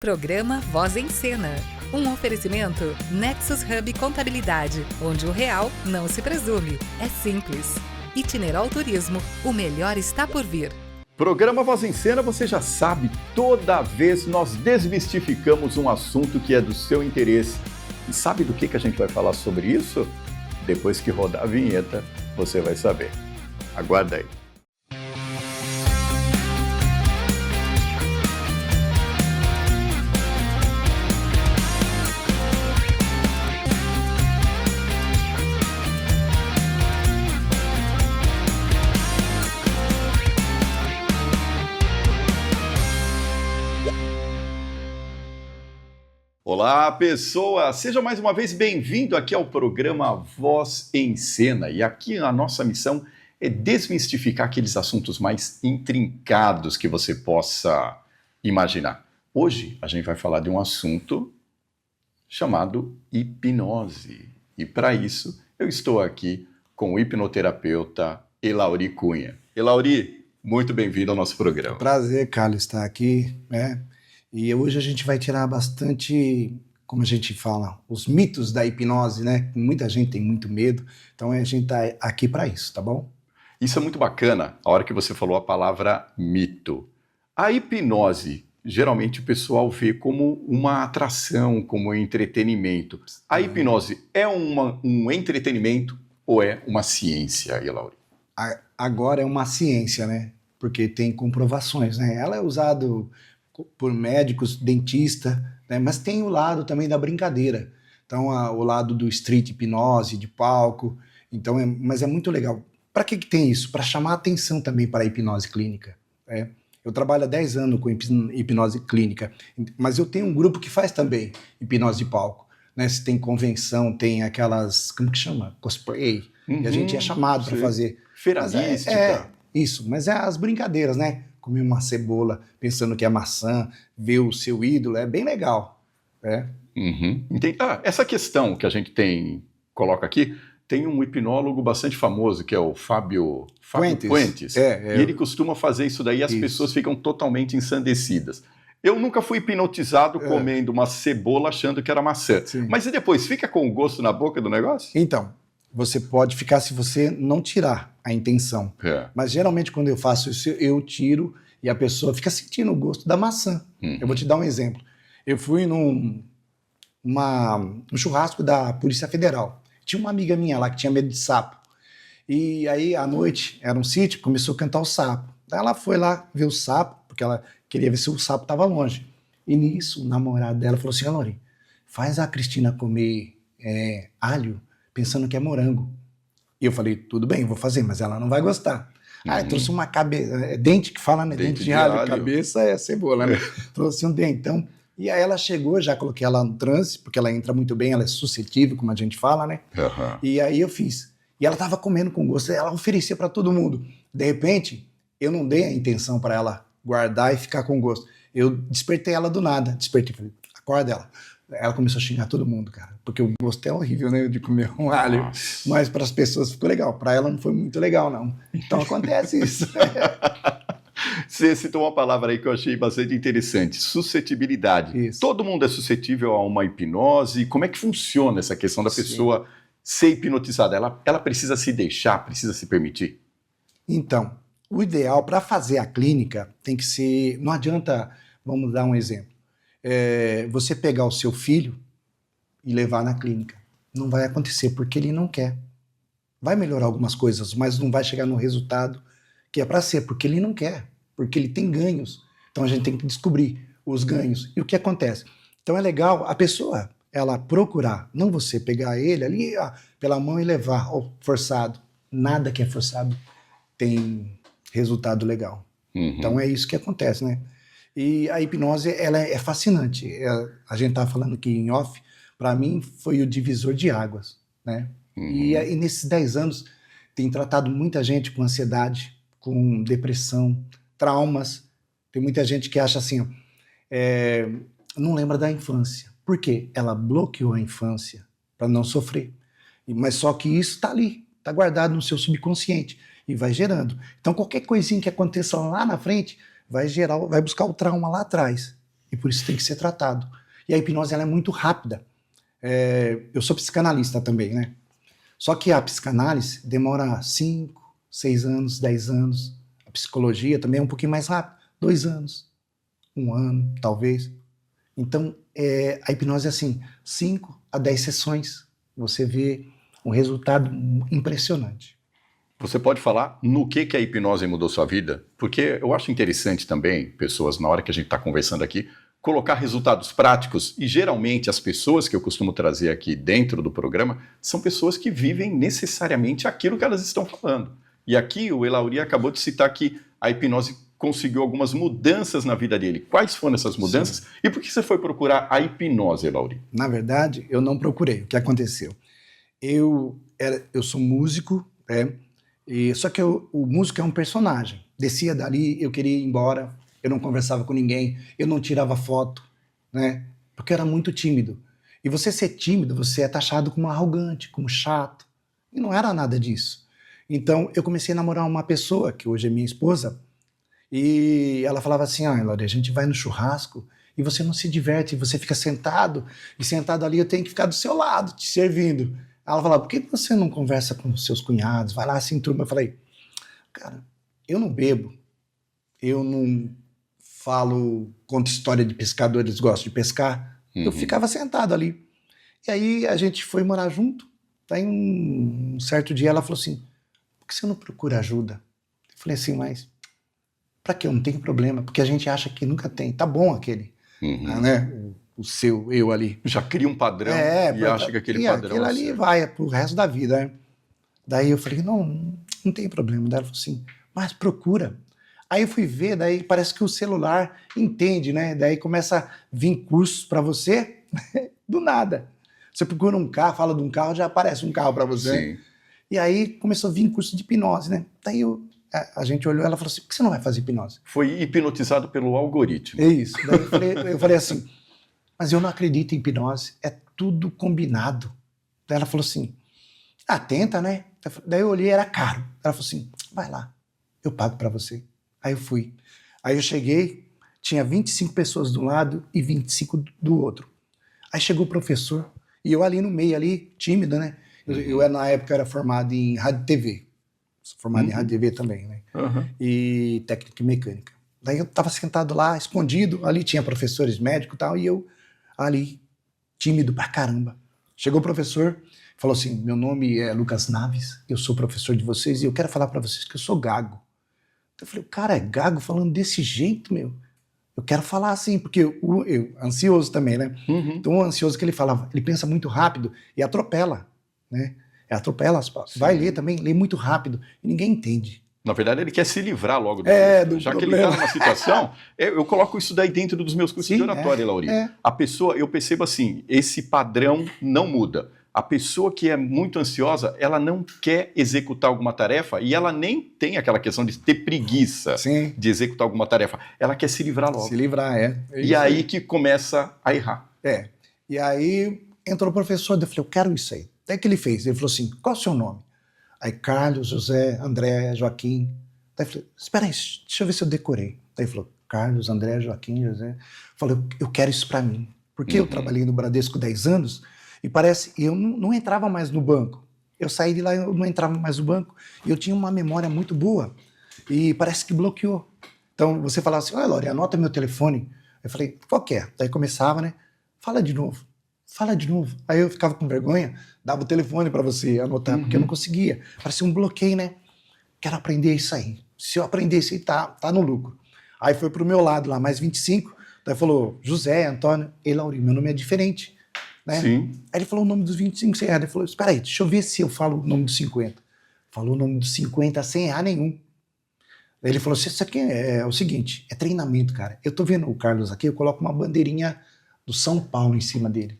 Programa Voz em Cena. Um oferecimento Nexus Hub Contabilidade, onde o real não se presume, é simples. Itineral Turismo, o melhor está por vir. Programa Voz em Cena, você já sabe, toda vez nós desmistificamos um assunto que é do seu interesse. E sabe do que a gente vai falar sobre isso? Depois que rodar a vinheta, você vai saber. Aguarda aí. Olá, pessoa! Seja mais uma vez bem-vindo aqui ao programa Voz em Cena. E aqui a nossa missão é desmistificar aqueles assuntos mais intrincados que você possa imaginar. Hoje a gente vai falar de um assunto chamado hipnose. E para isso eu estou aqui com o hipnoterapeuta Elauri Cunha. Elauri, muito bem-vindo ao nosso programa. Prazer, Carlos, estar aqui, né? E hoje a gente vai tirar bastante, como a gente fala, os mitos da hipnose, né? Muita gente tem muito medo, então a gente tá aqui para isso, tá bom? Isso é muito bacana, a hora que você falou a palavra mito. A hipnose, geralmente o pessoal vê como uma atração, como um entretenimento. A hipnose é um entretenimento ou é uma ciência, Elauri? Agora é uma ciência, né? Porque tem comprovações, né? Ela é usada por médicos, dentista, né? Mas tem o lado também da brincadeira. Então, o lado do street hipnose, de palco. Então, mas é muito legal. Para que tem isso? Para chamar atenção também para a hipnose clínica. Né? Eu trabalho há 10 anos com hipnose clínica, mas eu tenho um grupo que faz também hipnose de palco. Né? Se tem convenção, tem aquelas, como que chama? Cosplay. E a gente é chamado para fazer. Feira mística. Isso, mas é as brincadeiras, né? Comer uma cebola pensando que é maçã, ver o seu ídolo, é bem legal. Né? Entendi. Essa questão que a gente coloca aqui, tem um hipnólogo bastante famoso, que é o Fábio Puentes. E ele costuma fazer isso daí e as pessoas ficam totalmente ensandecidas. Eu nunca fui hipnotizado comendo uma cebola achando que era maçã. Sim. Mas e depois, fica com o gosto na boca do negócio? Então, você pode ficar se você não tirar a intenção. Mas geralmente quando eu faço isso, eu tiro e a pessoa fica sentindo o gosto da maçã. Eu vou te dar um exemplo. Eu fui num churrasco da Polícia Federal. Tinha uma amiga minha lá que tinha medo de sapo. E aí, à noite, era um sítio, começou a cantar o sapo. Daí ela foi lá ver o sapo, porque ela queria ver se o sapo estava longe. E nisso, o namorado dela falou assim: Elauri, faz a Cristina comer alho pensando que é morango. E eu falei, tudo bem, vou fazer, mas ela não vai gostar. Aí trouxe uma cabeça, dente que fala, né? Dente de alho, cabeça é cebola, né? Trouxe um dentão. E aí ela chegou, já coloquei ela no transe, porque ela entra muito bem, ela é suscetível, como a gente fala, né? E aí eu fiz. E ela tava comendo com gosto, ela oferecia para todo mundo. De repente, eu não dei a intenção para ela guardar e ficar com gosto. Eu despertei ela do nada. Despertei, falei, acorda ela. Ela começou a xingar todo mundo, cara, porque o gosto é horrível, né, de comer um alho. Nossa. Mas para as pessoas ficou legal, para ela não foi muito legal, não. Então acontece isso. Você citou uma palavra aí que eu achei bastante interessante, suscetibilidade. Isso. Todo mundo é suscetível a uma hipnose. Como é que funciona essa questão da pessoa ser hipnotizada? Ela precisa se deixar, precisa se permitir? Então, o ideal para fazer a clínica tem que ser, não adianta, vamos dar um exemplo. Você pegar o seu filho e levar na clínica. Não vai acontecer, porque ele não quer. Vai melhorar algumas coisas, mas não vai chegar no resultado que é para ser, porque ele não quer, porque ele tem ganhos. Então a gente tem que descobrir os ganhos. E o que acontece? Então é legal a pessoa, ela procurar, não você pegar ele ali pela mão e levar, forçado. Nada que é forçado tem resultado legal. Então é isso que acontece, né? E a hipnose, ela é fascinante. A gente estava falando aqui em off, para mim foi o divisor de águas, né? E nesses 10 anos tem tratado muita gente com ansiedade, com depressão, traumas. Tem muita gente que acha assim, não lembra da infância. Por quê? Ela bloqueou a infância para não sofrer. Mas só que isso está ali, está guardado no seu subconsciente e vai gerando. Então qualquer coisinha que aconteça lá na frente vai buscar o trauma lá atrás. e por isso tem que ser tratado. E a hipnose ela é muito rápida. Eu sou psicanalista também, né? Só que a psicanálise demora 5, 6 anos, 10 anos. A psicologia também é um pouquinho mais rápida, 2 anos, 1 ano, talvez. Então, a hipnose é assim, 5 a 10 sessões, você vê um resultado impressionante. Você pode falar no que a hipnose mudou sua vida? Porque eu acho interessante também, pessoas, na hora que a gente está conversando aqui, colocar resultados práticos, e geralmente as pessoas que eu costumo trazer aqui dentro do programa são pessoas que vivem necessariamente aquilo que elas estão falando. E aqui o Elauri acabou de citar que a hipnose conseguiu algumas mudanças na vida dele. Quais foram essas mudanças? Sim. E por que você foi procurar a hipnose, Elauri? Na verdade, eu não procurei. O que aconteceu? Eu sou músico, só que o músico é um personagem. Descia dali, eu queria ir embora, eu não conversava com ninguém, eu não tirava foto, né? Porque eu era muito tímido. E você ser tímido, você é taxado como arrogante, como chato. E não era nada disso. Então, eu comecei a namorar uma pessoa, que hoje é minha esposa, e ela falava assim, Elauri, a gente vai no churrasco e você não se diverte, você fica sentado, e sentado ali eu tenho que ficar do seu lado, te servindo. Ela falava, por que você não conversa com seus cunhados? Vai lá assim, turma. Eu falei, cara, eu não bebo, eu não conto história de pescador, eles gostam de pescar. Eu ficava sentado ali. E aí a gente foi morar junto. Daí um certo dia ela falou assim, por que você não procura ajuda? Eu falei assim, mas pra quê? Eu não tenho problema, porque a gente acha que nunca tem. Tá bom aquele, né? O seu eu ali. Já cria um padrão e acha que aquele padrão... Aquilo ali vai pro resto da vida, né? Daí eu falei, não tem problema. Daí ela falou assim, mas procura. Aí eu fui ver, daí parece que o celular entende, né? Daí começa a vir cursos para você, do nada. Você procura um carro, fala de um carro, já aparece um carro para você. Sim. E aí começou a vir curso de hipnose, né? Daí a gente olhou, ela falou assim, por que você não vai fazer hipnose? Foi hipnotizado pelo algoritmo. É isso. Daí eu falei assim, mas eu não acredito em hipnose, é tudo combinado. Daí ela falou assim, tenta, né? Daí eu olhei, era caro. Ela falou assim, vai lá, eu pago para você. Aí eu fui. Aí eu cheguei, tinha 25 pessoas de um lado e 25 do outro. Aí chegou o professor, e eu ali no meio, ali, tímido, né? Eu na época era formado em rádio e TV. Sou formado em rádio e TV também, né? E técnica e mecânica. Daí eu tava sentado lá, escondido, ali tinha professores médicos e tal, e eu ali, tímido pra caramba. Chegou o professor, falou assim, meu nome é Lucas Naves, eu sou professor de vocês, e eu quero falar pra vocês que eu sou gago. Eu falei, o cara é gago falando desse jeito, meu? Eu quero falar assim, porque eu ansioso também, né? Então o ansioso que ele falava, ele pensa muito rápido e atropela, né? Atropela as palavras. Vai ler também, lê muito rápido e ninguém entende. Na verdade, ele quer se livrar logo do já problema. Que ele está numa situação, eu coloco isso daí dentro dos meus cursos de oratória, Elauri. A pessoa, eu percebo assim, esse padrão não muda. A pessoa que é muito ansiosa, ela não quer executar alguma tarefa e ela nem tem aquela questão de ter preguiça de executar alguma tarefa. Ela quer se livrar logo. Se livrar, E aí que começa a errar. E aí entrou o professor, eu falei, eu quero isso aí. Daí que ele fez? Ele falou assim, qual é o seu nome? Aí Carlos, José, André, Joaquim. Daí eu falei, espera aí, deixa eu ver se eu decorei. Daí ele falou, Carlos, André, Joaquim, José. Eu falei, eu quero isso pra mim. Porque eu trabalhei no Bradesco 10 anos e parece, eu não entrava mais no banco. Eu saí de lá, eu não entrava mais no banco. E eu tinha uma memória muito boa. E parece que bloqueou. Então você falava assim, olha, Elauri, anota meu telefone. Eu falei, qual que é? Daí começava, né? Fala de novo. Aí eu ficava com vergonha, dava o telefone para você anotar, porque eu não conseguia. Parecia um bloqueio, né? Quero aprender isso aí. Se eu aprender isso aí, tá no lucro. Aí foi pro meu lado lá, mais 25. Daí falou, José, Antônio, Elauri, meu nome é diferente. Né? Sim. Aí ele falou o nome dos 25 sem errar. Ele falou, espera aí, deixa eu ver se eu falo o nome dos 50. Falou o nome dos 50 sem errar nenhum. Aí ele falou, isso aqui é o seguinte, é treinamento, cara. Eu tô vendo o Carlos aqui, eu coloco uma bandeirinha do São Paulo em cima dele.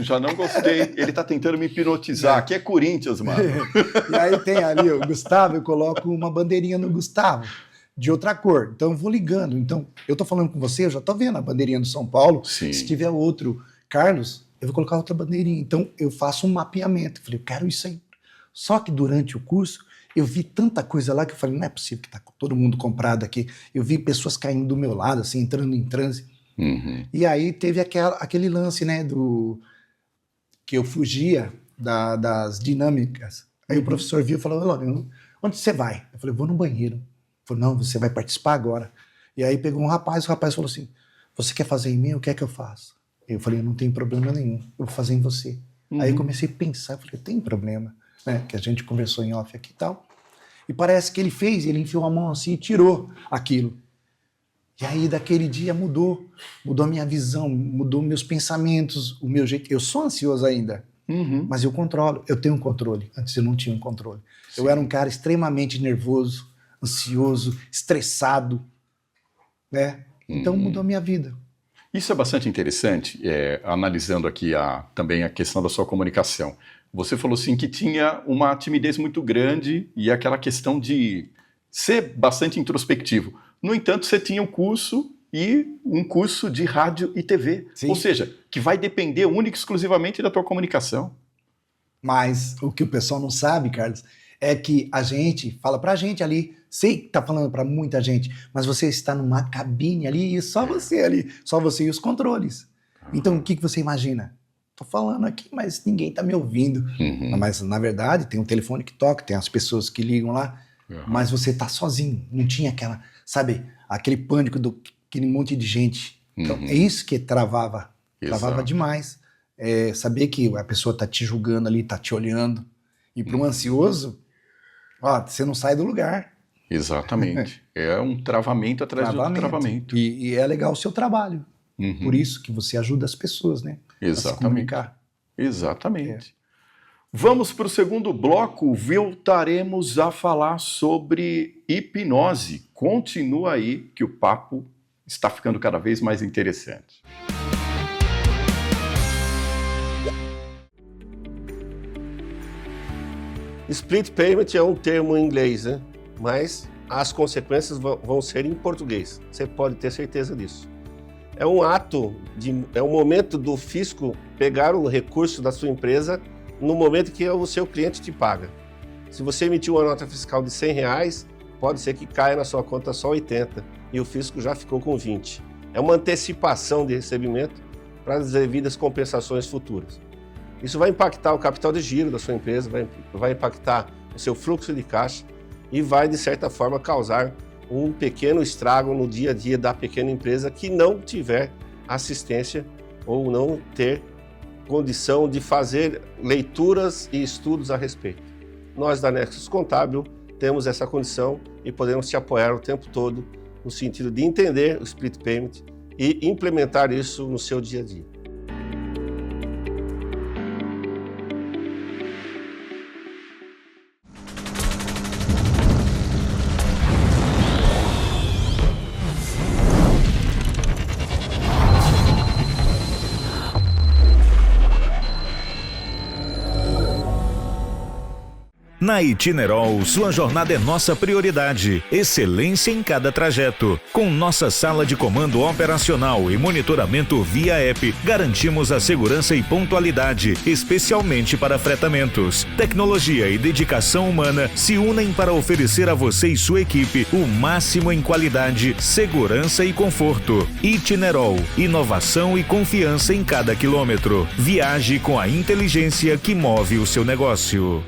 Já não gostei. Ele tá tentando me hipnotizar. Aqui é Corinthians, mano. E aí tem ali o Gustavo, eu coloco uma bandeirinha no Gustavo, de outra cor. Então eu vou ligando. Então eu tô falando com você, eu já tô vendo a bandeirinha do São Paulo. Sim. Se tiver outro Carlos, eu vou colocar outra bandeirinha. Então eu faço um mapeamento. Eu falei, eu quero isso aí. Só que durante o curso, Eu vi tanta coisa lá que eu falei, não é possível que está todo mundo comprado aqui. Eu vi pessoas caindo do meu lado, assim, entrando em transe. E aí teve aquele lance, né, que eu fugia das dinâmicas. Aí o professor viu e falou, olha, onde você vai? Eu falei, vou no banheiro. Ele falou, não, você vai participar agora. E aí pegou um rapaz, o rapaz falou assim, você quer fazer em mim? O que é que eu faço? Eu falei, não tem problema nenhum, eu vou fazer em você. Aí eu comecei a pensar, eu falei, tem problema, né? Que a gente conversou em off aqui e tal. E parece que ele enfiou a mão assim e tirou aquilo. E aí daquele dia mudou a minha visão, mudou meus pensamentos, o meu jeito. Eu sou ansioso ainda, mas eu controlo, eu tenho um controle. Antes eu não tinha um controle. Sim. Eu era um cara extremamente nervoso, ansioso, estressado, né? Então mudou a minha vida. Isso é bastante interessante, analisando aqui também a questão da sua comunicação. Você falou assim que tinha uma timidez muito grande e aquela questão de ser bastante introspectivo. No entanto, você tinha um curso de rádio e TV. Sim. Ou seja, que vai depender única e exclusivamente da tua comunicação. Mas o que o pessoal não sabe, Carlos, é que a gente fala pra gente ali, sei que tá falando pra muita gente, mas você está numa cabine ali e só você ali, só você e os controles. Então o que você imagina? Tô falando aqui, mas ninguém tá me ouvindo. Mas na verdade tem um telefone que toca, tem as pessoas que ligam lá, mas você tá sozinho, não tinha aquele pânico aquele monte de gente. Então é isso que travava demais. Saber que a pessoa tá te julgando ali, tá te olhando. E para um ansioso, você não sai do lugar. Exatamente. É um travamento atrás de outro travamento. E é legal o seu trabalho. Por isso que você ajuda as pessoas, né? Exatamente. A se comunicar. Exatamente. Vamos para o segundo bloco. Voltaremos a falar sobre hipnose. Continua aí que o papo está ficando cada vez mais interessante. Split payment é um termo em inglês, né? Mas as consequências vão ser em português. Você pode ter certeza disso. É um momento do fisco pegar o recurso da sua empresa no momento que o seu cliente te paga. Se você emitiu uma nota fiscal de R$100, pode ser que caia na sua conta só 80 e o fisco já ficou com 20. É uma antecipação de recebimento para as devidas compensações futuras. Isso vai impactar o capital de giro da sua empresa, vai impactar o seu fluxo de caixa e vai, de certa forma, causar um pequeno estrago no dia a dia da pequena empresa que não tiver assistência ou não ter condição de fazer leituras e estudos a respeito. Nós da Nexus Contábil temos essa condição e podemos te apoiar o tempo todo no sentido de entender o split payment e implementar isso no seu dia a dia. Na Itinerol, sua jornada é nossa prioridade. Excelência em cada trajeto. Com nossa sala de comando operacional e monitoramento via app, garantimos a segurança e pontualidade, especialmente para fretamentos. Tecnologia e dedicação humana se unem para oferecer a você e sua equipe o máximo em qualidade, segurança e conforto. Itinerol, inovação e confiança em cada quilômetro. Viaje com a inteligência que move o seu negócio.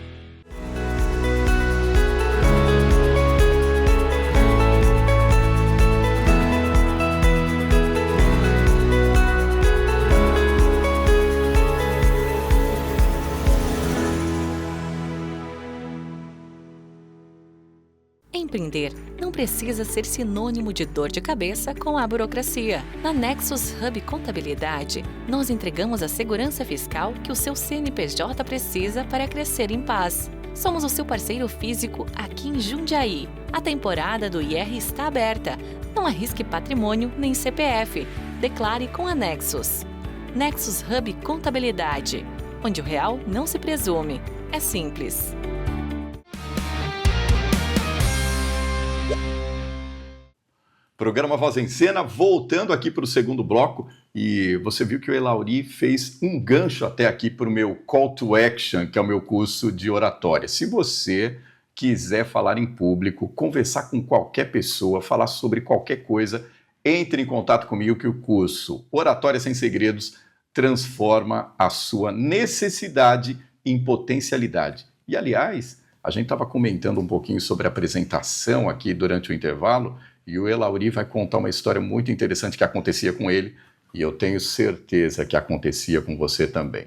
Empreender não precisa ser sinônimo de dor de cabeça com a burocracia. Na Nexus Hub Contabilidade, nós entregamos a segurança fiscal que o seu CNPJ precisa para crescer em paz. Somos o seu parceiro físico aqui em Jundiaí. A temporada do IR está aberta. Não arrisque patrimônio nem CPF. Declare com a Nexus. Nexus Hub Contabilidade, onde o real não se presume. É simples. Programa Voz em Cena, voltando aqui para o segundo bloco, e você viu que o Elauri fez um gancho até aqui para o meu Call to Action, que é o meu curso de oratória. Se você quiser falar em público, conversar com qualquer pessoa, falar sobre qualquer coisa, entre em contato comigo que o curso Oratória Sem Segredos transforma a sua necessidade em potencialidade. E, aliás, a gente estava comentando um pouquinho sobre a apresentação aqui durante o intervalo e o Elauri vai contar uma história muito interessante que acontecia com ele e eu tenho certeza que acontecia com você também.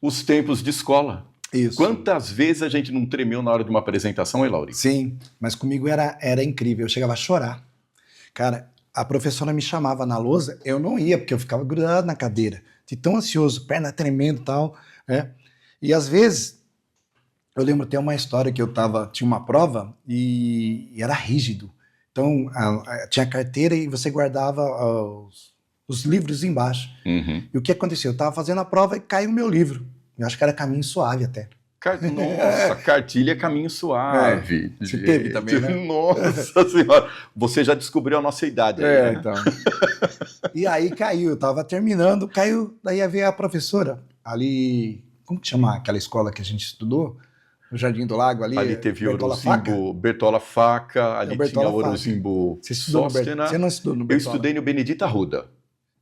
Os tempos de escola. Isso. Quantas vezes a gente não tremeu na hora de uma apresentação, Elauri? Sim, mas comigo era incrível, eu chegava a chorar. Cara, a professora me chamava na lousa, eu não ia, porque eu ficava grudado na cadeira, de tão ansioso, perna tremendo e tal, né? E às vezes, eu lembro até uma história que tinha uma prova e era rígido. Então, tinha carteira e você guardava os livros embaixo. Uhum. E o que aconteceu? Eu estava fazendo a prova e caiu o meu livro. Eu acho que era Caminho Suave até. Nossa, cartilha é Caminho Suave. Você teve também, né? Nossa Senhora, você já descobriu a nossa idade. Aí, né? Então. E aí caiu, eu estava terminando, caiu, daí veio a professora ali, como que chama aquela escola que a gente estudou? No Jardim do Lago ali. Ali teve Bertola Faca? Bertola Faca, ali Bertola tinha Faca. Orozimbo Você estudou Sóstena. Você não estudou no Eu Bertola? estudei no Benedito Arruda,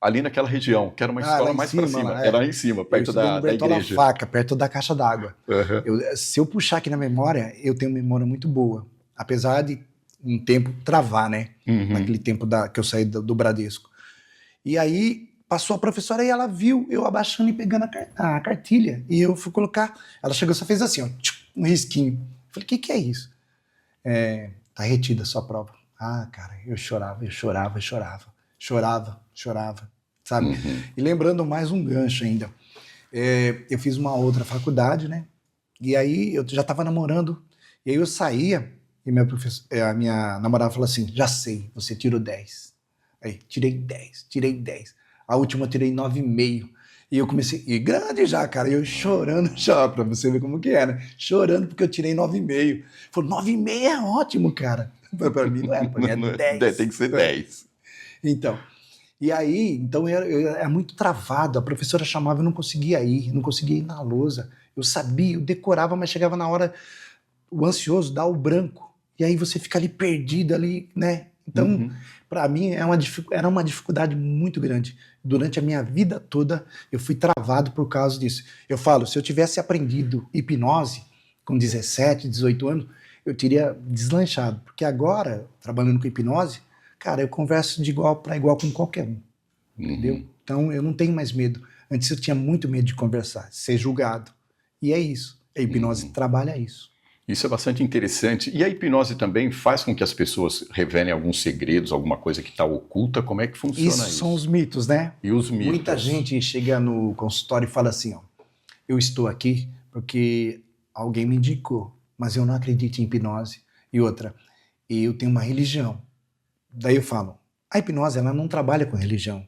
ali naquela região, que era uma escola lá em mais para cima, cima. lá, é. Era lá em cima, Eu perto estudei no da Bertola igreja. Faca, perto da caixa d'água. Uhum. Se eu puxar aqui na memória, eu tenho memória muito boa. Apesar de um tempo travar, né? Uhum. Naquele tempo que eu saí do Bradesco. E aí passou a professora e ela viu eu abaixando e pegando a cartilha. E eu fui colocar. Ela chegou e só fez assim, ó, um risquinho. Eu falei, o que é isso? Tá retida a sua prova. Ah, cara, eu chorava. Chorava, sabe? Uhum. E lembrando mais um gancho ainda. Eu fiz uma outra faculdade, né? E aí eu já estava namorando. E aí eu saía e a minha namorada falou assim, já sei, você tirou 10. Aí, tirei 10. A última eu tirei 9,5. E eu comecei, e grande já, cara, eu chorando já, pra você ver como que era. Chorando porque eu tirei 9,5. Falei, 9,5 é ótimo, cara. Pra mim não é, pra mim é 10. Tem que ser 10. Então, e aí, então eu era muito travado, a professora chamava, eu não conseguia ir na lousa. Eu sabia, eu decorava, mas chegava na hora, o ansioso dá o branco. E aí você fica ali perdido ali, né? Então, para mim, era uma dificuldade muito grande. Durante a minha vida toda, eu fui travado por causa disso. Eu falo, se eu tivesse aprendido hipnose com 17, 18 anos, eu teria deslanchado. Porque agora, trabalhando com hipnose, cara, eu converso de igual para igual com qualquer um. Entendeu? Então, eu não tenho mais medo. Antes eu tinha muito medo de conversar, ser julgado. E é isso. A hipnose trabalha isso. Isso é bastante interessante. E a hipnose também faz com que as pessoas revelem alguns segredos, alguma coisa que está oculta. Como é que funciona isso? Isso são os mitos, né? E os mitos? Muita gente chega no consultório e fala assim, ó, eu estou aqui porque alguém me indicou, mas eu não acredito em hipnose. E outra, eu tenho uma religião. Daí eu falo, a hipnose ela não trabalha com religião.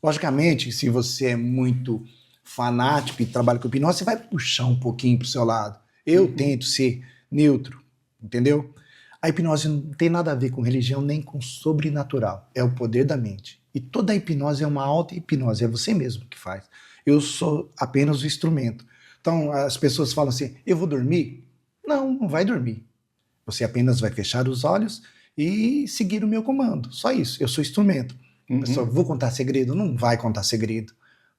Logicamente, se você é muito fanático e trabalha com hipnose, você vai puxar um pouquinho para o seu lado. Eu tento ser neutro, entendeu? A hipnose não tem nada a ver com religião nem com sobrenatural. É o poder da mente. E toda a hipnose é uma auto-hipnose, é você mesmo que faz. Eu sou apenas o instrumento. Então, as pessoas falam assim, eu vou dormir? Não, não vai dormir. Você apenas vai fechar os olhos e seguir o meu comando. Só isso, eu sou instrumento. Pessoal, vou contar segredo? Não vai contar segredo.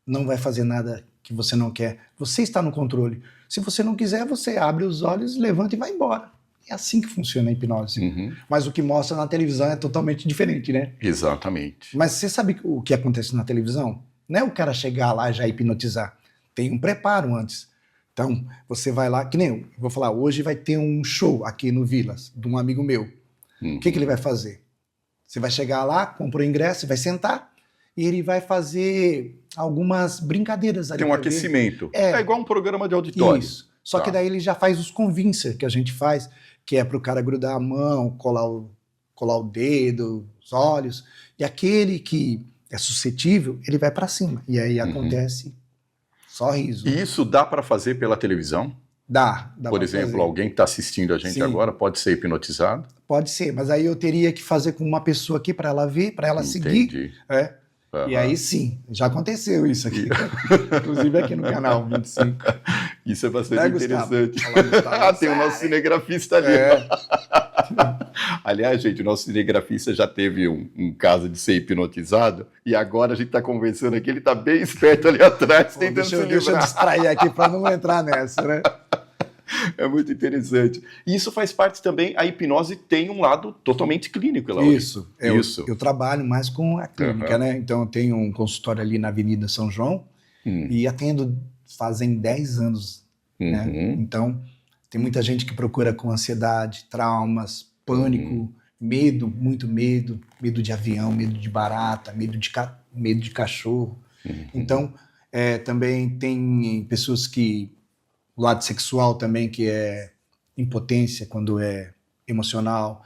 Não vai fazer nada que você não quer. Você está no controle. Se você não quiser, você abre os olhos, levanta e vai embora. É assim que funciona a hipnose. Mas o que mostra na televisão é totalmente diferente, né? Exatamente. Mas você sabe o que acontece na televisão? Não é o cara chegar lá e já hipnotizar. Tem um preparo antes. Então, você vai lá, que nem eu vou falar, hoje vai ter um show aqui no Vilas, de um amigo meu. O que ele vai fazer? Você vai chegar lá, compra o ingresso, vai sentar e ele vai fazer algumas brincadeiras ali. Tem um aquecimento. É igual um programa de auditório. Isso. Só que daí ele já faz os convincer que a gente faz, que é para o cara grudar a mão, colar o dedo, os olhos. E aquele que é suscetível, ele vai para cima. E aí acontece só riso. E isso dá para fazer pela televisão? Dá Por exemplo, alguém que está assistindo a gente agora pode ser hipnotizado? Pode ser, mas aí eu teria que fazer com uma pessoa aqui para ela ver, para ela seguir. E aí sim, já aconteceu isso aqui. Inclusive aqui no canal 25. Isso é bastante Né, Gustavo? interessante. Olha lá, Gustavo, Tem o nosso cinegrafista ali. É. Aliás, gente, o nosso cinegrafista já teve um caso de ser hipnotizado e agora a gente está conversando aqui, ele está bem esperto ali atrás, tentando Deixa se eu livrar. distrair aqui para não entrar nessa, né? É muito interessante. E isso faz parte também, a hipnose tem um lado totalmente clínico, Elauri. Isso. Isso. Eu trabalho mais com a clínica, né? Então eu tenho um consultório ali na Avenida São João e atendo fazem 10 anos, né? Então tem muita gente que procura com ansiedade, traumas, pânico, medo, muito medo, medo de avião, medo de barata, medo de cachorro. Então também tem pessoas que o lado sexual também, que é impotência quando é emocional,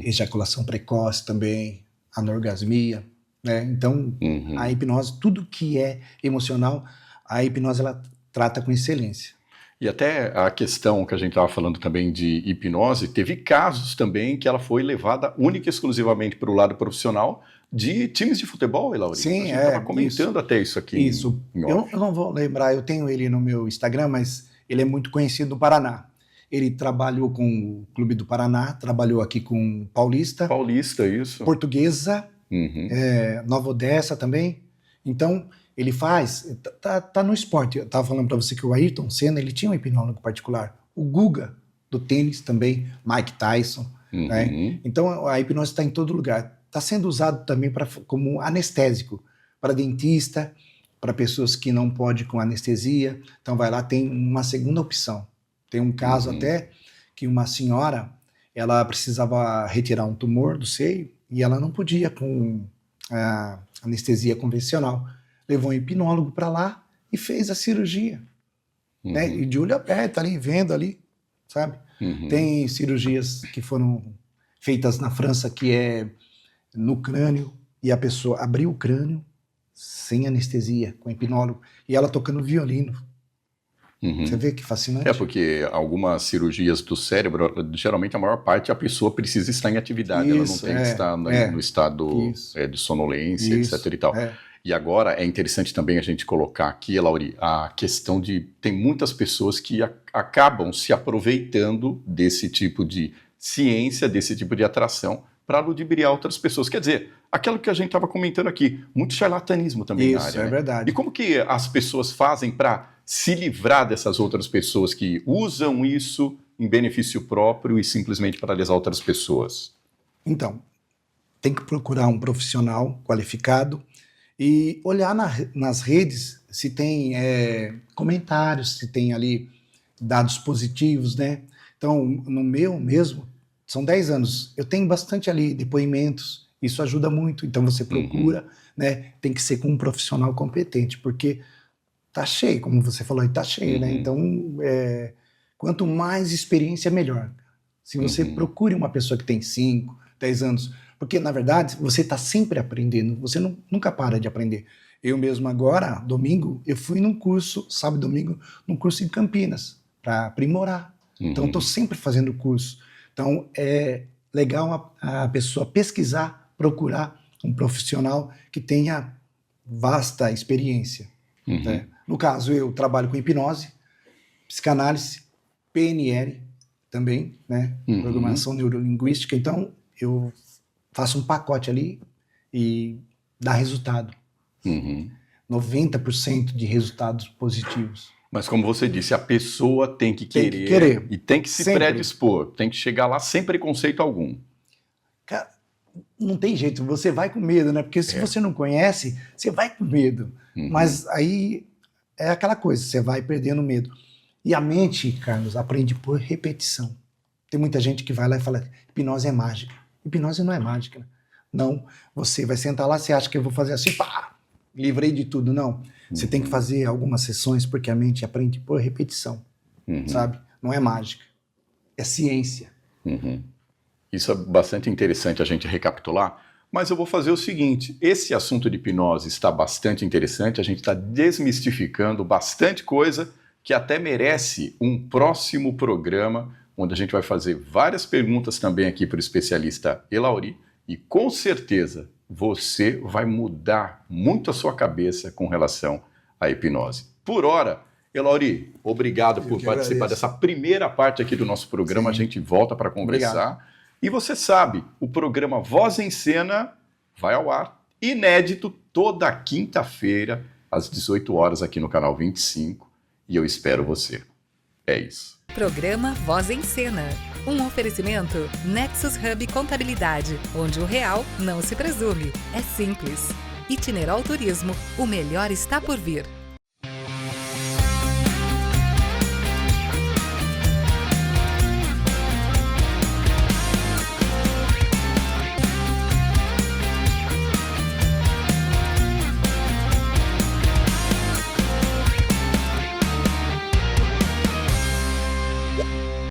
ejaculação precoce também, anorgasmia, né? Então, a hipnose, tudo que é emocional, a hipnose ela trata com excelência. E até a questão que a gente estava falando também de hipnose, teve casos também que ela foi levada única e exclusivamente para o lado profissional de times de futebol, Elauri. Sim, a gente estava comentando até isso aqui. Isso. Eu não vou lembrar, eu tenho ele no meu Instagram, mas ele é muito conhecido no Paraná. Ele trabalhou com o Clube do Paraná, trabalhou aqui com Paulista. Paulista, isso. Portuguesa, Nova Odessa também. Então, ele faz... Tá no esporte. Eu estava falando para você que o Ayrton Senna, ele tinha um hipnólogo particular. O Guga, do tênis também, Mike Tyson. Né? Então, a hipnose está em todo lugar. Está sendo usado também como anestésico para dentista, para pessoas que não podem com anestesia. Então vai lá, tem uma segunda opção. Tem um caso até que uma senhora, ela precisava retirar um tumor do seio e ela não podia com a anestesia convencional. Levou um hipnólogo para lá e fez a cirurgia. Né? E de olho aberto ali, vendo ali, sabe? Tem cirurgias que foram feitas na França que é no crânio, e a pessoa abriu o crânio sem anestesia, com hipnólogo, e ela tocando violino. Você vê que fascinante? Porque algumas cirurgias do cérebro, geralmente a maior parte a pessoa precisa estar em atividade, ela não tem que estar no estado de sonolência, etc. e tal. E agora é interessante também a gente colocar aqui, Elauri, a questão de tem muitas pessoas que acabam se aproveitando desse tipo de ciência, desse tipo de atração, para ludibriar outras pessoas. Quer dizer, aquilo que a gente estava comentando aqui, muito charlatanismo também na área. Isso, é né? verdade. E como que as pessoas fazem para se livrar dessas outras pessoas que usam isso em benefício próprio e simplesmente para lesar outras pessoas? Então, tem que procurar um profissional qualificado e olhar nas redes se tem comentários, se tem ali dados positivos, né? Então, no meu mesmo, são 10 anos, eu tenho bastante ali depoimentos, isso ajuda muito, então você procura, né? Tem que ser com um profissional competente, porque tá cheio, como você falou, tá cheio, né? Então, quanto mais experiência, melhor. Se você procure uma pessoa que tem 5, 10 anos, porque, na verdade, você está sempre aprendendo, você nunca para de aprender. Eu mesmo agora, domingo, eu fui num curso, sábado e domingo, num curso em Campinas, para aprimorar. Então, estou sempre fazendo curso. Então, é legal a pessoa pesquisar, procurar um profissional que tenha vasta experiência. Né? No caso, eu trabalho com hipnose, psicanálise, PNL também, né? Programação neurolinguística. Então, eu faço um pacote ali e dá resultado. 90% de resultados positivos. Mas como você disse, a pessoa tem que querer. E tem que se predispor, tem que chegar lá sem preconceito algum. Cara, não tem jeito, você vai com medo, né? Porque se você não conhece, você vai com medo. Mas aí é aquela coisa, você vai perdendo medo. E a mente, Carlos, aprende por repetição. Tem muita gente que vai lá e fala, hipnose é mágica. Hipnose não é mágica. Não, você vai sentar lá, você acha que eu vou fazer assim, pá, livrei de tudo. Não, você tem que fazer algumas sessões porque a mente aprende por repetição, sabe? Não é mágica, é ciência. Isso é bastante interessante a gente recapitular, mas eu vou fazer o seguinte, esse assunto de hipnose está bastante interessante, a gente está desmistificando bastante coisa que até merece um próximo programa, onde a gente vai fazer várias perguntas também aqui para o especialista Elauri, e com certeza você vai mudar muito a sua cabeça com relação à hipnose. Por hora, Elauri, obrigado por que participar agradeço. dessa primeira parte aqui do nosso programa. Sim. A gente volta para conversar. Obrigado. E você sabe, o programa Voz em Cena vai ao ar, inédito, toda quinta-feira, às 18 horas, aqui no canal 25. E eu espero você. É isso. Programa Voz em Cena. Um oferecimento Nexus Hub Contabilidade, onde o real não se presume. É simples. Itinerol Turismo, o melhor está por vir.